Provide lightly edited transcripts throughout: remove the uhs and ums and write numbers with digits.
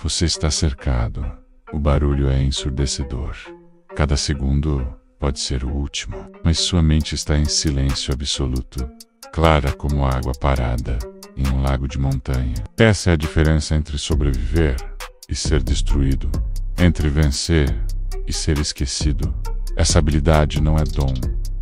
Você está cercado. O barulho é ensurdecedor. Cada segundo pode ser o último, mas sua mente está em silêncio absoluto, clara como água parada em um lago de montanha. Essa é a diferença entre sobreviver e ser destruído, entre vencer e ser esquecido. Essa habilidade não é dom,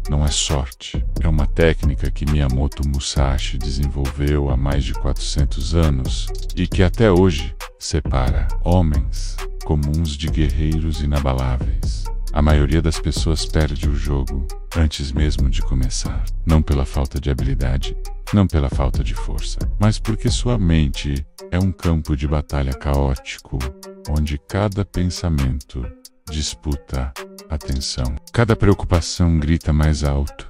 não é sorte. É uma técnica que Miyamoto Musashi desenvolveu há mais de 400 anos e que até hoje separa homens comuns de guerreiros inabaláveis. A maioria das pessoas perde o jogo antes mesmo de começar. Não pela falta de habilidade, não pela falta de força, mas porque sua mente é um campo de batalha caótico, onde cada pensamento disputa atenção. Cada preocupação grita mais alto.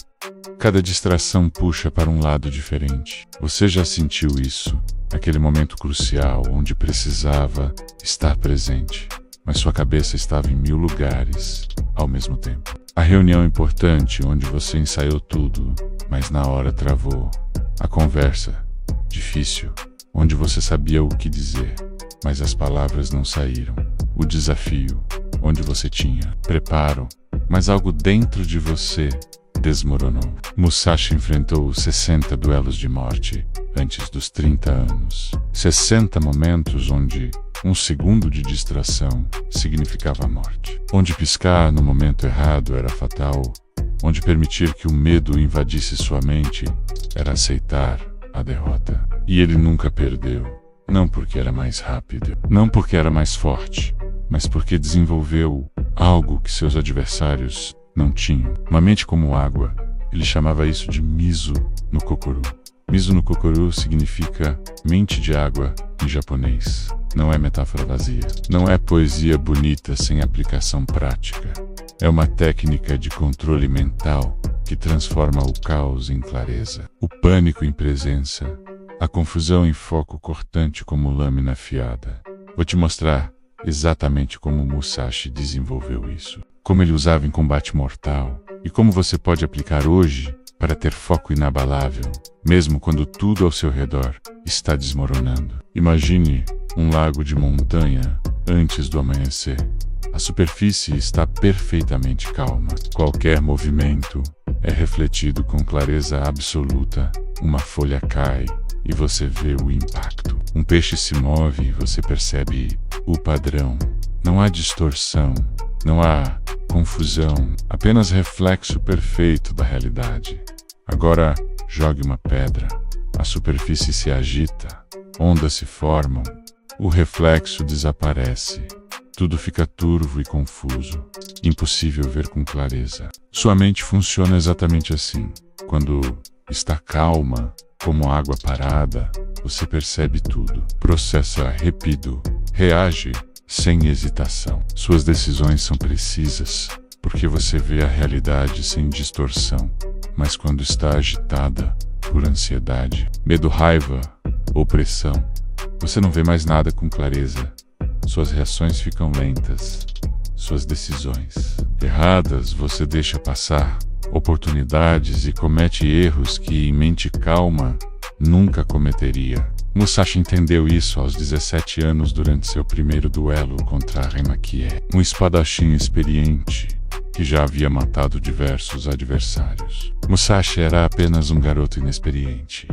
Cada distração puxa para um lado diferente. Você já sentiu isso? Aquele momento crucial onde precisava estar presente, mas sua cabeça estava em 1000 lugares ao mesmo tempo. A reunião importante onde você ensaiou tudo, mas na hora travou. A conversa difícil, onde você sabia o que dizer, mas as palavras não saíram. O desafio, onde você tinha preparo, mas algo dentro de você desmoronou. Musashi enfrentou 60 duelos de morte antes dos 30 anos. 60 momentos onde um segundo de distração significava a morte. Onde piscar no momento errado era fatal. Onde permitir que o medo invadisse sua mente era aceitar a derrota. E ele nunca perdeu. Não porque era mais rápido, não porque era mais forte, mas porque desenvolveu algo que seus adversários não tinham. Uma mente como água. Ele chamava isso de Mizu no Kokoro. Mizu no Kokoro significa mente de água em japonês. Não é metáfora vazia. Não é poesia bonita sem aplicação prática. É uma técnica de controle mental que transforma o caos em clareza, o pânico em presença, a confusão em foco cortante como lâmina afiada. Vou te mostrar exatamente como Musashi desenvolveu isso, como ele usava em combate mortal e como você pode aplicar hoje para ter foco inabalável, mesmo quando tudo ao seu redor está desmoronando. Imagine um lago de montanha antes do amanhecer. A superfície está perfeitamente calma. Qualquer movimento é refletido com clareza absoluta. Uma folha cai e você vê o impacto. Um peixe se move e você percebe o padrão. Não há distorção, não há confusão, apenas reflexo perfeito da realidade. Agora jogue uma pedra. A superfície se agita, ondas se formam, o reflexo desaparece. Tudo fica turvo e confuso, impossível ver com clareza. Sua mente funciona exatamente assim. Quando está calma, como água parada, você percebe tudo, processa rápido, reage sem hesitação. Suas decisões são precisas, porque você vê a realidade sem distorção. Mas quando está agitada por ansiedade, medo, raiva ou pressão, você não vê mais nada com clareza. Suas reações ficam lentas, suas decisões erradas você deixa passar oportunidades e comete erros que em mente calma nunca cometeria. Musashi entendeu isso aos 17 anos durante seu primeiro duelo contra Remakie, um espadachim experiente que já havia matado diversos adversários. Musashi era apenas um garoto inexperiente,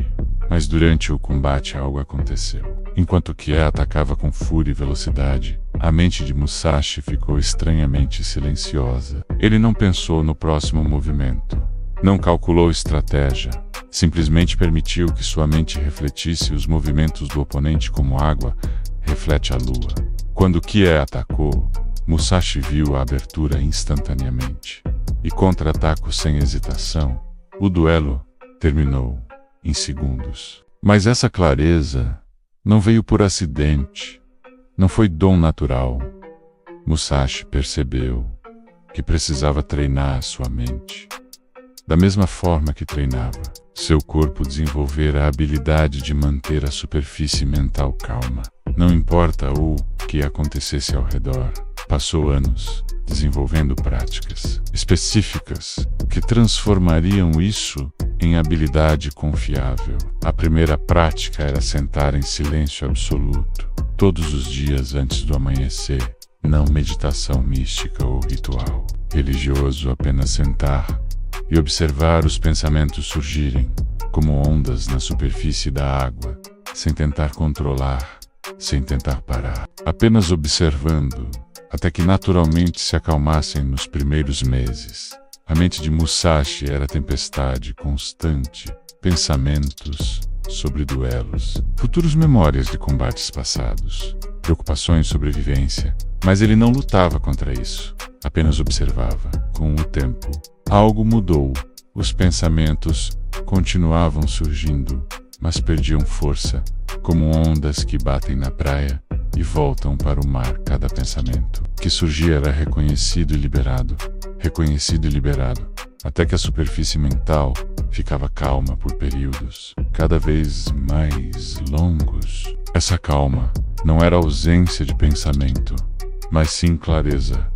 mas durante o combate algo aconteceu. Enquanto Kie atacava com fúria e velocidade, a mente de Musashi ficou estranhamente silenciosa. Ele não pensou no próximo movimento, não calculou estratégia, simplesmente permitiu que sua mente refletisse os movimentos do oponente como água reflete a lua. Quando Kie atacou, Musashi viu a abertura instantaneamente e contra-atacou sem hesitação. O duelo terminou em segundos. Mas essa clareza não veio por acidente, não foi dom natural. Musashi percebeu que precisava treinar sua mente. Da mesma forma que treinava, seu corpo desenvolver a habilidade de manter a superfície mental calma. Não importa o que acontecesse ao redor. Passou anos desenvolvendo práticas específicas que transformariam isso em habilidade confiável. A primeira prática era sentar em silêncio absoluto. todos os dias antes do amanhecer, não meditação mística ou ritual religioso, apenas sentar e observar os pensamentos surgirem, como ondas na superfície da água, sem tentar controlar, sem tentar parar, apenas observando, até que naturalmente se acalmassem nos primeiros meses. A mente de Musashi era tempestade constante, pensamentos sobre duelos, futuros memórias de combates passados, preocupações sobre vivência, mas ele não lutava contra isso, apenas observava. Com o tempo, algo mudou. Os pensamentos continuavam surgindo, mas perdiam força, como ondas que batem na praia e voltam para o mar. Cada pensamento que surgia era reconhecido e liberado, até que a superfície mental ficava calma por períodos, cada vez mais longos. Essa calma não era ausência de pensamento, mas sim clareza,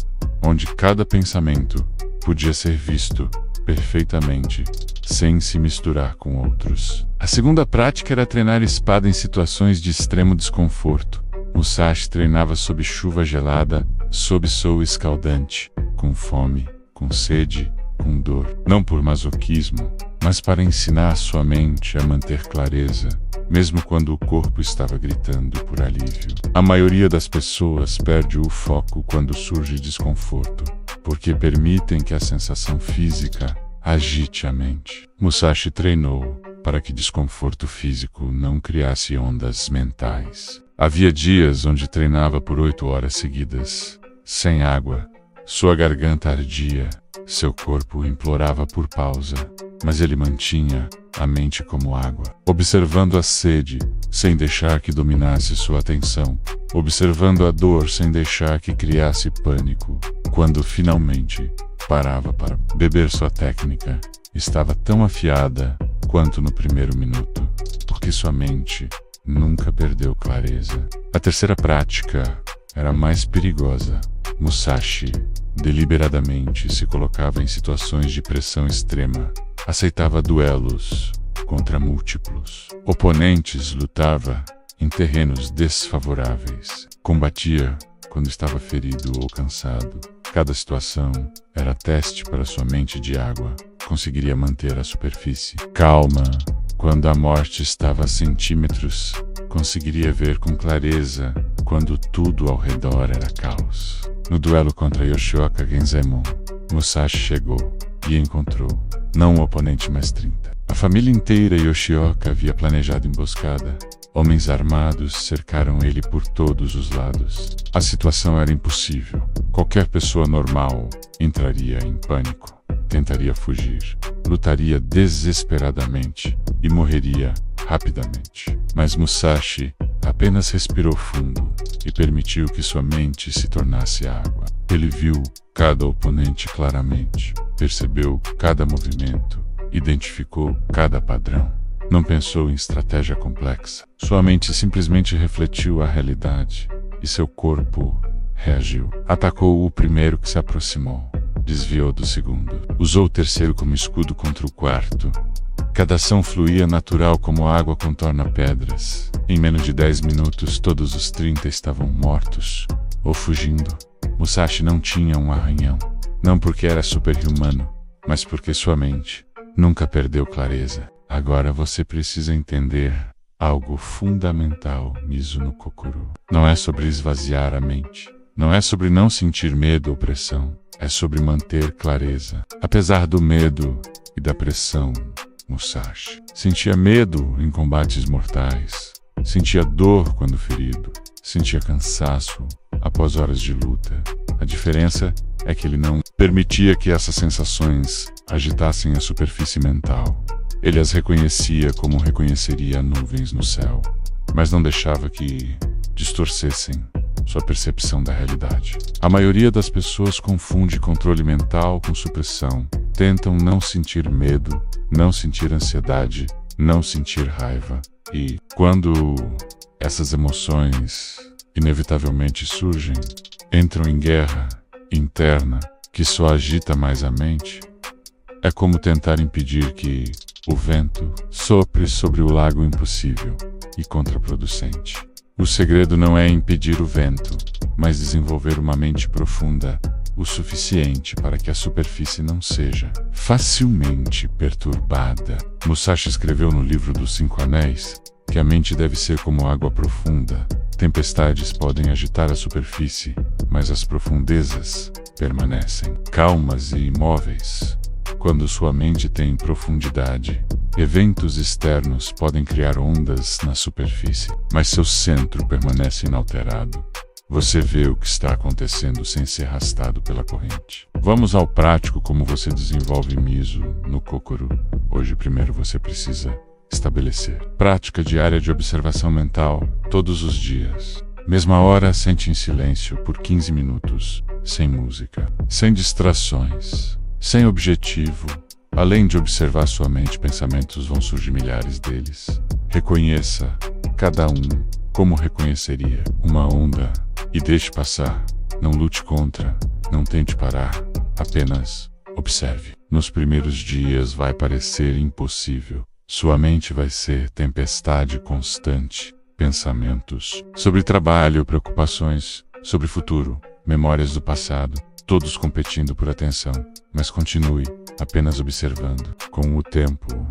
onde cada pensamento podia ser visto perfeitamente, sem se misturar com outros. A segunda prática era treinar espada em situações de extremo desconforto. Musashi treinava sob chuva gelada, sob sol escaldante, com fome, com sede, com dor. Não por masoquismo, mas para ensinar sua mente a manter clareza, mesmo quando o corpo estava gritando por alívio. A maioria das pessoas perde o foco quando surge desconforto, porque permitem que a sensação física agite a mente. Musashi treinou para que desconforto físico não criasse ondas mentais. Havia dias onde treinava por 8 horas seguidas, sem água. Sua garganta ardia, seu corpo implorava por pausa, mas ele mantinha a mente como água, observando a sede, sem deixar que dominasse sua atenção, observando a dor sem deixar que criasse pânico. Quando finalmente parava para beber, sua técnica estava tão afiada quanto no primeiro minuto, porque sua mente nunca perdeu clareza. A terceira prática era mais perigosa. Musashi deliberadamente se colocava em situações de pressão extrema, aceitava duelos contra múltiplos oponentes, lutava em terrenos desfavoráveis, combatia quando estava ferido ou cansado. Cada situação era teste para sua mente de água. Conseguiria manter a superfície calma quando a morte estava a centímetros. Conseguiria ver com clareza quando tudo ao redor era caos. No duelo contra Yoshioka Genzaemon, Musashi chegou e encontrou, não um oponente, mas 30. A família inteira Yoshioka havia planejado emboscada. Homens armados cercaram ele por todos os lados. A situação era impossível. Qualquer pessoa normal entraria em pânico, tentaria fugir, lutaria desesperadamente e morreria rapidamente. Mas Musashi apenas respirou fundo e permitiu que sua mente se tornasse água. Ele viu cada oponente claramente, percebeu cada movimento, identificou cada padrão. Não pensou em estratégia complexa. Sua mente simplesmente refletiu a realidade e seu corpo reagiu. Atacou o primeiro que se aproximou, desviou do segundo, usou o terceiro como escudo contra o quarto. Cada ação fluía natural como água contorna pedras. Em menos de 10 minutos, todos os 30 estavam mortos ou fugindo. Musashi não tinha um arranhão, não porque era super-humano, mas porque sua mente nunca perdeu clareza. Agora você precisa entender algo fundamental, Mizuno Kokoro. Não é sobre esvaziar a mente. Não é sobre não sentir medo ou pressão. É sobre manter clareza. Apesar do medo e da pressão, Musashi sentia medo em combates mortais. Sentia dor quando ferido. Sentia cansaço após horas de luta. A diferença é que ele não permitia que essas sensações agitassem a superfície mental. Ele as reconhecia como reconheceria nuvens no céu, mas não deixava que distorcessem sua percepção da realidade. A maioria das pessoas confunde controle mental com supressão. Tentam não sentir medo, não sentir ansiedade, não sentir raiva. E, quando essas emoções inevitavelmente surgem, entram em guerra interna que só agita mais a mente. É como tentar impedir que o vento sopre sobre o lago impossível e contraproducente. O segredo não é impedir o vento, mas desenvolver uma mente profunda o suficiente para que a superfície não seja facilmente perturbada. Musashi escreveu no livro dos 5 Anéis que a mente deve ser como água profunda. Tempestades podem agitar a superfície, mas as profundezas permanecem calmas e imóveis. Quando sua mente tem profundidade, eventos externos podem criar ondas na superfície, mas seu centro permanece inalterado. Você vê o que está acontecendo sem ser arrastado pela corrente. Vamos ao prático como você desenvolve Miso no Kokoro. Hoje primeiro você precisa estabelecer prática diária de observação mental todos os dias. Mesma hora, sente em silêncio por 15 minutos, sem música, sem distrações, sem objetivo. Além de observar sua mente, pensamentos vão surgir milhares deles. Reconheça cada um como reconheceria uma onda e deixe passar. Não lute contra, não tente parar, apenas observe. Nos primeiros dias vai parecer impossível. Sua mente vai ser tempestade constante, pensamentos sobre trabalho, preocupações sobre futuro, memórias do passado, todos competindo por atenção. Mas continue apenas observando. Com o tempo,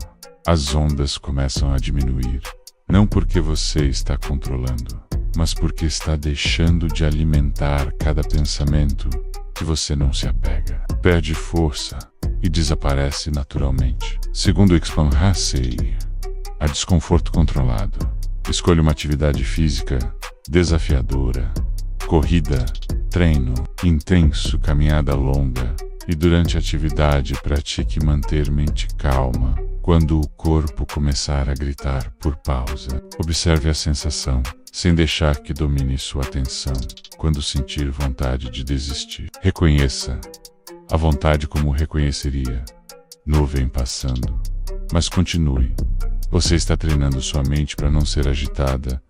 as ondas começam a diminuir. Não porque você está controlando, mas porque está deixando de alimentar cada pensamento que você não se apega. Perde força e desaparece naturalmente. Segundo Iksan Hassei, há desconforto controlado. Escolha uma atividade física desafiadora, corrida, treino intenso, caminhada longa, e durante a atividade pratique manter mente calma. Quando o corpo começar a gritar por pausa, observe a sensação, sem deixar que domine sua atenção. Quando sentir vontade de desistir, reconheça a vontade como reconheceria nuvem passando. Mas continue. Você está treinando sua mente para não ser agitada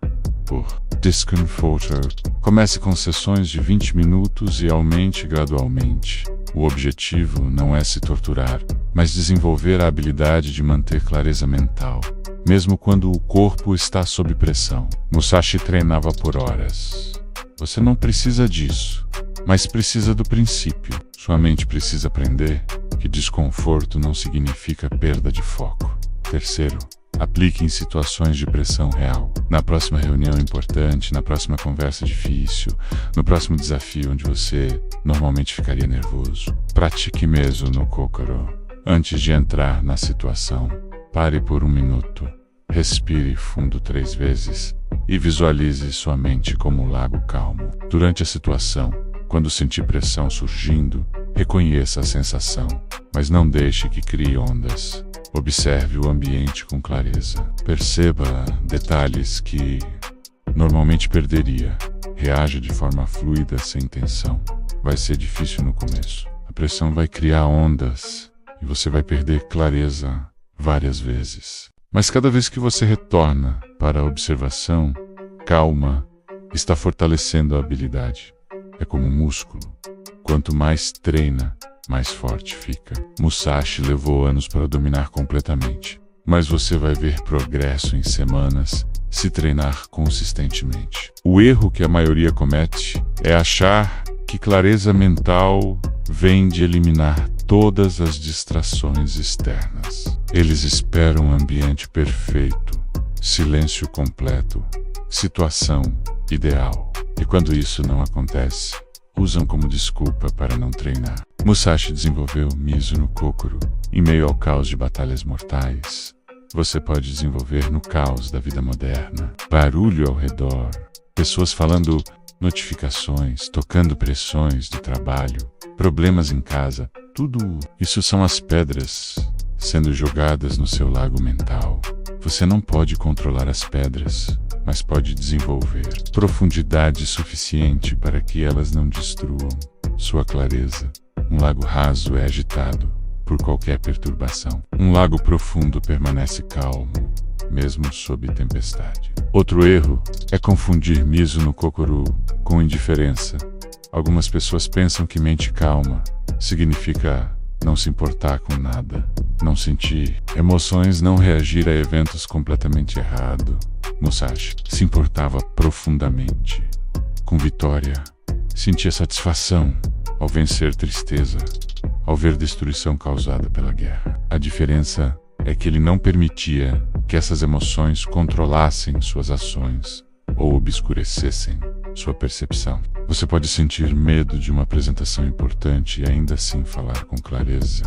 por discomfort. Comece com sessões de 20 minutos e aumente gradualmente. O objetivo não é se torturar, mas desenvolver a habilidade de manter clareza mental, mesmo quando o corpo está sob pressão. Musashi treinava por horas. Você não precisa disso, mas precisa do princípio. Sua mente precisa aprender que desconforto não significa perda de foco. Terceiro, aplique em situações de pressão real. Na próxima reunião importante, na próxima conversa difícil, no próximo desafio onde você normalmente ficaria nervoso. Pratique Miso no Kokoro. Antes de entrar na situação, pare por 1 minuto, respire fundo 3 vezes e visualize sua mente como um lago calmo. Durante a situação, quando sentir pressão surgindo, reconheça a sensação, mas não deixe que crie ondas. Observe o ambiente com clareza. Perceba detalhes que normalmente perderia. Reaja de forma fluida, sem tensão. Vai ser difícil no começo. A pressão vai criar ondas e você vai perder clareza várias vezes. Mas cada vez que você retorna para a observação, calma, está fortalecendo a habilidade. É como um músculo. Quanto mais treina, mais forte fica. Musashi levou anos para dominar completamente, mas você vai ver progresso em semanas se treinar consistentemente. O erro que a maioria comete é achar que clareza mental vem de eliminar todas as distrações externas. Eles esperam um ambiente perfeito, silêncio completo, situação ideal. E quando isso não acontece, usam como desculpa para não treinar. Musashi desenvolveu Miso no Kokoro. Em meio ao caos de batalhas mortais, você pode desenvolver no caos da vida moderna. Barulho ao redor, pessoas falando, notificações, tocando pressões do trabalho, problemas em casa. Tudo isso são as pedras sendo jogadas no seu lago mental. Você não pode controlar as pedras, mas pode desenvolver profundidade suficiente para que elas não destruam sua clareza. Um lago raso é agitado por qualquer perturbação. Um lago profundo permanece calmo, mesmo sob tempestade. Outro erro é confundir Miso no Kokoro com indiferença. Algumas pessoas pensam que mente calma significa não se importar com nada, não sentir emoções, não reagir a eventos completamente errado. Musashi se importava profundamente com Vitória. Sentia satisfação ao vencer tristeza, ao ver destruição causada pela guerra. A diferença é que ele não permitia que essas emoções controlassem suas ações ou obscurecessem sua percepção. Você pode sentir medo de uma apresentação importante e ainda assim falar com clareza.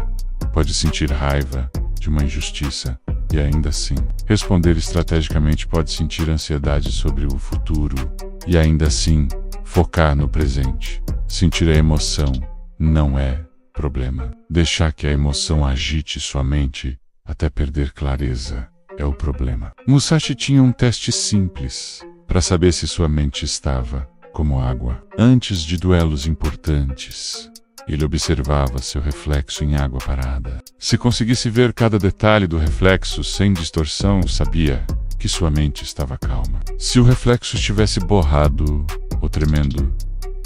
Pode sentir raiva de uma injustiça e ainda assim responder estrategicamente. Pode sentir ansiedade sobre o futuro e ainda assim focar no presente. Sentir a emoção não é problema. Deixar que a emoção agite sua mente até perder clareza é o problema. Musashi tinha um teste simples para saber se sua mente estava como água. Antes de duelos importantes, ele observava seu reflexo em água parada. Se conseguisse ver cada detalhe do reflexo sem distorção, sabia que sua mente estava calma. Se o reflexo estivesse borrado ou tremendo,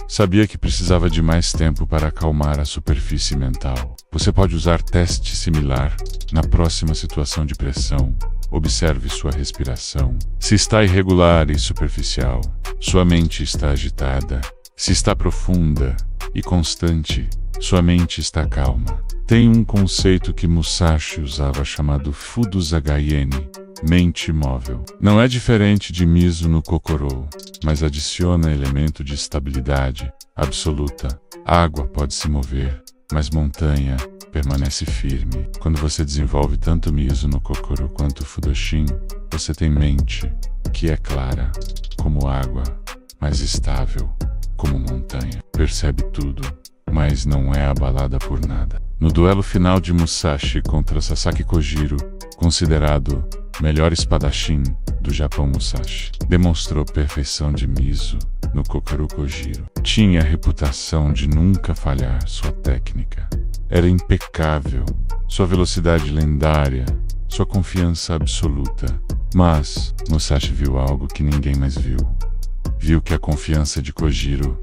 sabia que precisava de mais tempo para acalmar a superfície mental. Você pode usar teste similar na próxima situação de pressão. Observe sua respiração. Se está irregular e superficial, sua mente está agitada. Se está profunda e constante, sua mente está calma. Tem um conceito que Musashi usava chamado Fuduzagayeni, mente móvel. Não é diferente de Mizu no Kokoro, mas adiciona elemento de estabilidade absoluta. Água pode se mover, mas montanha permanece firme. Quando você desenvolve tanto Mizu no Kokoro quanto Fudoshin, você tem mente que é clara como água, mas estável como montanha. Percebe tudo, mas não é abalada por nada. No duelo final de Musashi contra Sasaki Kojiro, considerado melhor espadachim do Japão, Musashi demonstrou perfeição de Mizu no Kokoro Kojiro. Tinha a reputação de nunca falhar sua técnica. Era impecável, sua velocidade lendária, sua confiança absoluta. Mas Musashi viu algo que ninguém mais viu. Viu que a confiança de Kojiro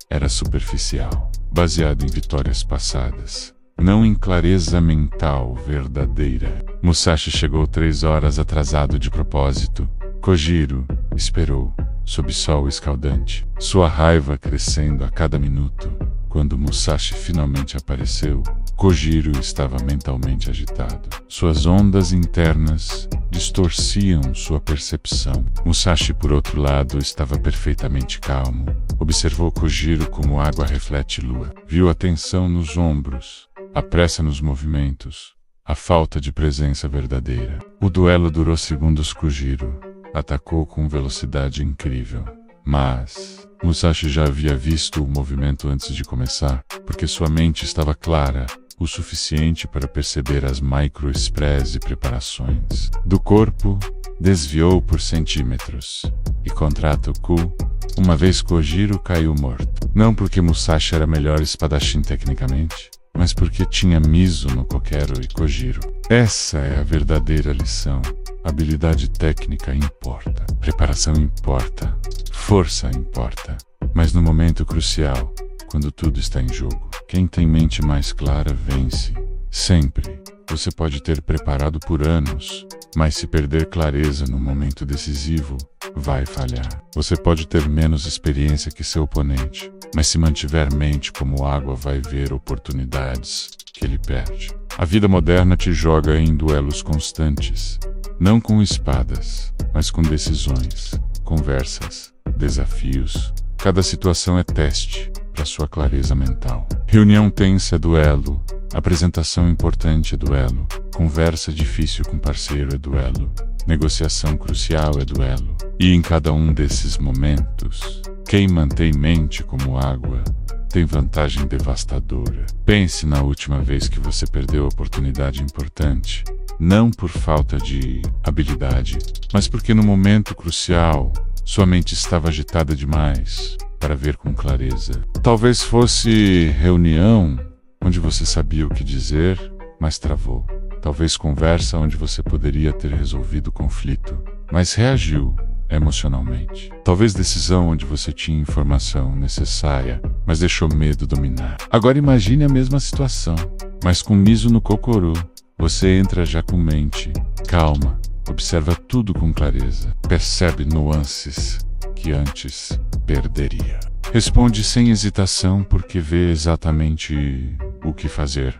era superficial, baseada em vitórias passadas, não em clareza mental verdadeira. Musashi chegou 3 horas atrasado de propósito. Kojiro esperou, sob sol escaldante, sua raiva crescendo a cada minuto. Quando Musashi finalmente apareceu, Kojiro estava mentalmente agitado. Suas ondas internas distorciam sua percepção. Musashi, por outro lado, estava perfeitamente calmo. Observou Kojiro como água reflete lua. Viu a tensão nos ombros, a pressa nos movimentos, a falta de presença verdadeira. O duelo durou segundos. Kojiro atacou com velocidade incrível, mas Musashi já havia visto o movimento antes de começar, porque sua mente estava clara o suficiente para perceber as microexpress e preparações do corpo. Desviou por centímetros e contra-atacou. Uma vez Kojiro caiu morto. Não porque Musashi era melhor espadachim tecnicamente, mas porque tinha Mizu no Kokoro e Kojiro. Essa é a verdadeira lição. Habilidade técnica importa, preparação importa, força importa, mas no momento crucial, quando tudo está em jogo, quem tem mente mais clara vence. Sempre. Você pode ter preparado por anos, mas se perder clareza no momento decisivo, vai falhar. Você pode ter menos experiência que seu oponente, mas se mantiver mente como água, vai ver oportunidades que ele perde. A vida moderna te joga em duelos constantes, não com espadas, mas com decisões, conversas, desafios. Cada situação é teste para sua clareza mental. Reunião tensa é duelo, apresentação importante é duelo, conversa difícil com parceiro é duelo, negociação crucial é duelo. E em cada um desses momentos, quem mantém mente como água tem vantagem devastadora. Pense na última vez que você perdeu oportunidade importante, não por falta de habilidade, mas porque no momento crucial sua mente estava agitada demais para ver com clareza. Talvez fosse reunião onde você sabia o que dizer, mas travou. Talvez conversa onde você poderia ter resolvido o conflito, mas reagiu emocionalmente. Talvez decisão onde você tinha informação necessária, mas deixou medo dominar. Agora imagine a mesma situação, mas com Mizu no Kokoro. Você entra já com mente calma, Observa tudo com clareza. Percebe nuances que antes perderia. Responde sem hesitação porque vê exatamente o que fazer.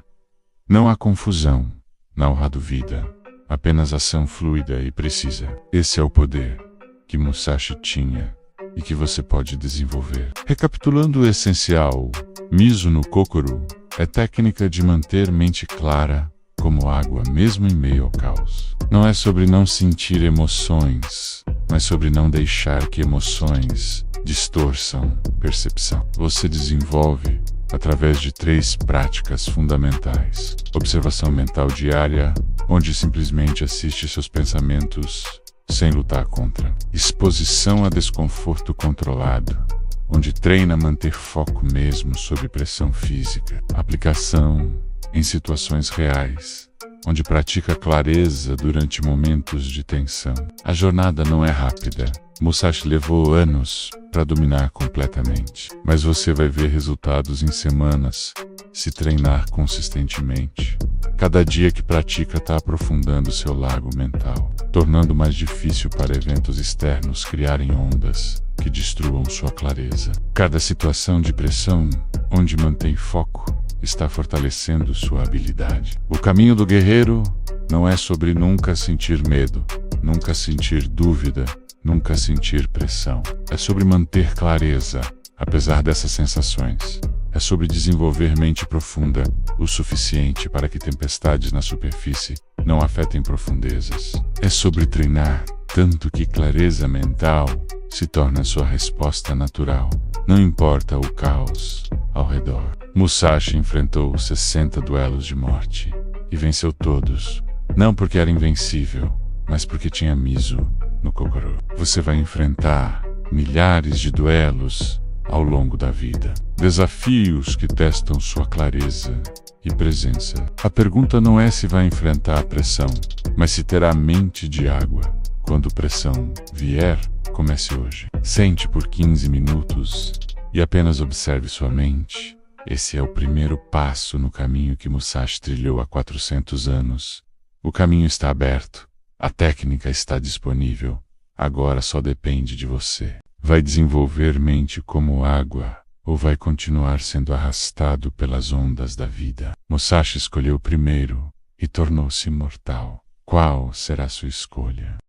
Não há confusão, não há dúvida. Apenas ação fluida e precisa. Esse é o poder que Musashi tinha e que você pode desenvolver. Recapitulando o essencial, Mizu no Kokoro é técnica de manter mente clara como água mesmo em meio ao caos. Não é sobre não sentir emoções, mas sobre não deixar que emoções distorçam percepção. Você desenvolve através de 3 práticas fundamentais. Observação mental diária, onde simplesmente assiste seus pensamentos sem lutar contra. Exposição a desconforto controlado, onde treina manter foco mesmo sob pressão física. Aplicação em situações reais, onde pratica clareza durante momentos de tensão. A jornada não é rápida. Musashi levou anos para dominar completamente, mas você vai ver resultados em semanas se treinar consistentemente. Cada dia que pratica está aprofundando seu lago mental, tornando mais difícil para eventos externos criarem ondas que destruam sua clareza. Cada situação de pressão onde mantém foco está fortalecendo sua habilidade. O caminho do guerreiro não é sobre nunca sentir medo, nunca sentir dúvida, nunca sentir pressão. É sobre manter clareza, apesar dessas sensações. É sobre desenvolver mente profunda, o suficiente para que tempestades na superfície não afetem profundezas. É sobre treinar tanto que clareza mental se torna sua resposta natural. Não importa o caos ao redor. Musashi enfrentou 60 duelos de morte e venceu todos. Não porque era invencível, mas porque tinha Mizu no Kokoro. Você vai enfrentar milhares de duelos ao longo da vida. Desafios que testam sua clareza e presença. A pergunta não é se vai enfrentar a pressão, mas se terá mente de água. Quando pressão vier, comece hoje. Sente por 15 minutos e apenas observe sua mente. Esse é o primeiro passo no caminho que Musashi trilhou há 400 anos. O caminho está aberto. A técnica está disponível. Agora só depende de você. Vai desenvolver mente como água ou vai continuar sendo arrastado pelas ondas da vida? Musashi escolheu primeiro e tornou-se imortal. Qual será sua escolha?